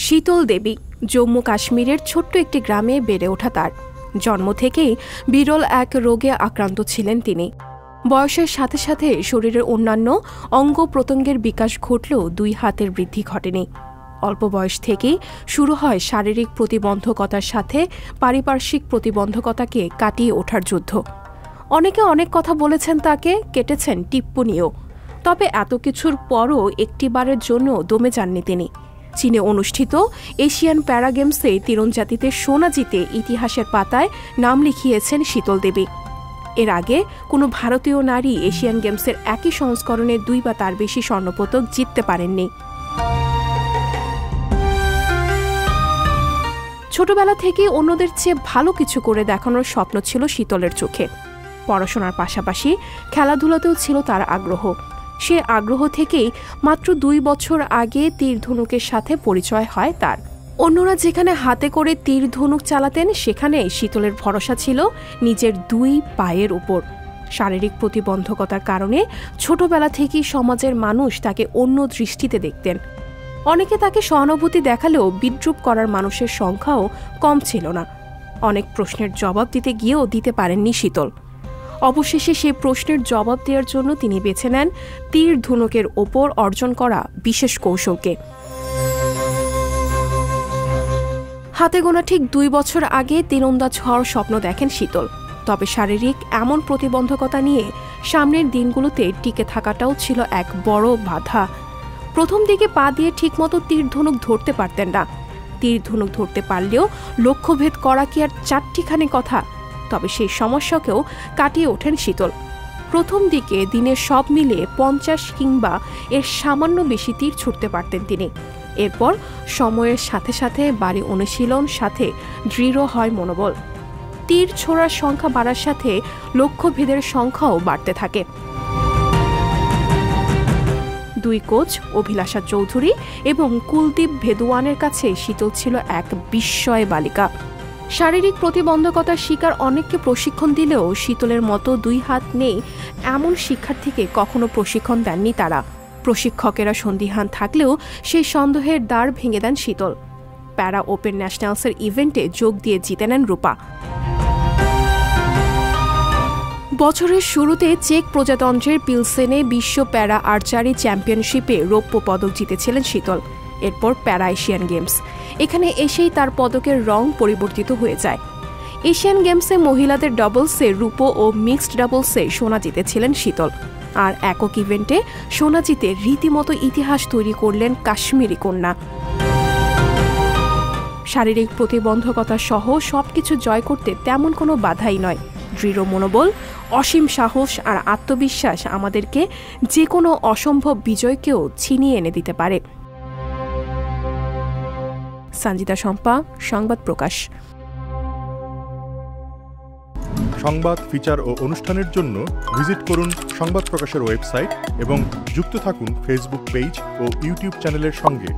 শীতল দেবী জম্মু কাশ্মীরের ছোট্ট একটি গ্রামে বেড়ে ওঠা তার। জন্ম থেকেই বিরল এক রোগে আক্রান্ত ছিলেন তিনি। বয়সের সাথে সাথে শরীরের অন্যান্য অঙ্গ প্রত্যঙ্গের বিকাশ ঘটলেও 2 হাতের বৃদ্ধি ঘটেনি। অল্প বয়স থেকেই শুরু হয় শারীরিক প্রতিবন্ধকতার সাথে পারিপার্শ্বিক প্রতিবন্ধকতাকে কাটিয়ে ওঠার যুদ্ধ। অনেকে অনেক কথা বলেছেন, তাকে কেটেছেন টিপ্পনিও। তবে এত কিছুর পরও একটিবারের জন্য দমে যাননি তিনি। চীনে অনুষ্ঠিত এশিয়ান প্যারা গেমসে তীরন্দাজিতে সোনা জিতে ইতিহাসের পাতায় নাম লিখিয়েছেন শীতল দেবী। এর আগে কোনো ভারতীয় নারী এশিয়ান গেমসের একই সংস্করণে 2 বা তার বেশি স্বর্ণপদক জিততে পারেননি। ছোটবেলা থেকে অন্যদের চেয়ে ভালো কিছু করে দেখানোর স্বপ্ন ছিল শীতলের চোখে। পড়াশোনার পাশাপাশি খেলাধুলাতেও ছিল তার আগ্রহ। সে আগ্রহ থেকেই মাত্র 2 বছর আগে তীর ধনুকের সাথে পরিচয় হয় তার। অন্যরা যেখানে হাতে করে তীর ধনুক চালাতেন, সেখানে শীতলের ভরসা ছিল নিজের 2 পায়ের উপর। শারীরিক প্রতিবন্ধকতার কারণে ছোটবেলা থেকেই সমাজের মানুষ তাকে অন্য দৃষ্টিতে দেখতেন। অনেকে তাকে সহানুভূতি দেখালেও বিদ্রূপ করার মানুষের সংখ্যাও কম ছিল না। অনেক প্রশ্নের জবাব দিতে গিয়েও দিতে পারেননি শীতল। অবশেষে সেই প্রশ্নের জবাব দেওয়ার জন্য তিনি বেছে নেন তীর ধনুকের ওপর অর্জন করা বিশেষ কৌশলকে। হাতে গোনা ঠিক 2 বছর আগে তীরন্দাজ হওয়ার স্বপ্ন দেখেন শীতল। তবে শারীরিক এমন প্রতিবন্ধকতা নিয়ে সামনের দিনগুলোতে টিকে থাকাটাও ছিল এক বড় বাধা। প্রথম দিকে পা দিয়ে ঠিকমতো তীর ধনুক ধরতে পারতেন না। তীর ধনুক ধরতে পারলেও লক্ষ্যভেদ করা কি আর 4টিখানি কথা? তবে সেই সমস্যাকেও কাটিয়ে ওঠেন শীতল। প্রথম দিকে দিনের সব মিলিয়ে 50 কিংবা এর সামান্য বেশি তীর ছুটতে পারতেন তিনি। এরপর সময়ের সাথে সাথে বাড়ি অনুশীলন, সাথে দৃঢ় হয় মনোবল। তীর ছোড়ার সংখ্যা বাড়ার সাথে লক্ষ্যভেদের সংখ্যাও বাড়তে থাকে। 2 কোচ অভিলাষা চৌধুরী এবং কুলদীপ ভেদওয়ানের কাছে শীতল ছিল এক বিস্ময় বালিকা। শারীরিক প্রতিবন্ধকতার শিকার অনেককে প্রশিক্ষণ দিলেও শীতলের মতো 2 হাত নেই এমন শিক্ষার্থীকে কখনো প্রশিক্ষণ দেননি তারা। প্রশিক্ষকেরা সন্দিহান থাকলেও সেই সন্দেহের দ্বার ভেঙে দেন শীতল। প্যারা ওপেন ন্যাশনালসের ইভেন্টে যোগ দিয়ে জিতে নেন রূপা। বছরের শুরুতে চেক প্রজাতন্ত্রের পিলসেনে বিশ্ব প্যারা আর্চারি চ্যাম্পিয়নশিপে রৌপ্য পদক জিতেছিলেন শীতল। এরপর প্যারা এশিয়ান গেমস, এখানে এসেই তার পদকের রং পরিবর্তিত হয়ে যায়। এশিয়ান গেমসে মহিলাদের ডাবলসে রূপো ও মিক্সড ডাবলসে সোনা জিতেছিলেন শীতল। আর একক ইভেন্টে সোনা জিতে রীতিমতো ইতিহাস তৈরি করলেন কাশ্মীরি কন্যা। শারীরিক প্রতিবন্ধকতা সহ সবকিছু জয় করতে তেমন কোনো বাধাই নয়। দৃঢ় মনোবল, অসীম সাহস আর আত্মবিশ্বাস আমাদেরকে যে কোনো অসম্ভব বিজয়কেও ছিনিয়ে এনে দিতে পারে। সঞ্জিতা শম্পা, সংবাদ প্রকাশ। সংবাদ, ফিচার ও অনুষ্ঠানের জন্য ভিজিট করুন সংবাদ প্রকাশের ওয়েবসাইট এবং যুক্ত থাকুন ফেসবুক পেজ ও ইউটিউব চ্যানেলের সঙ্গে।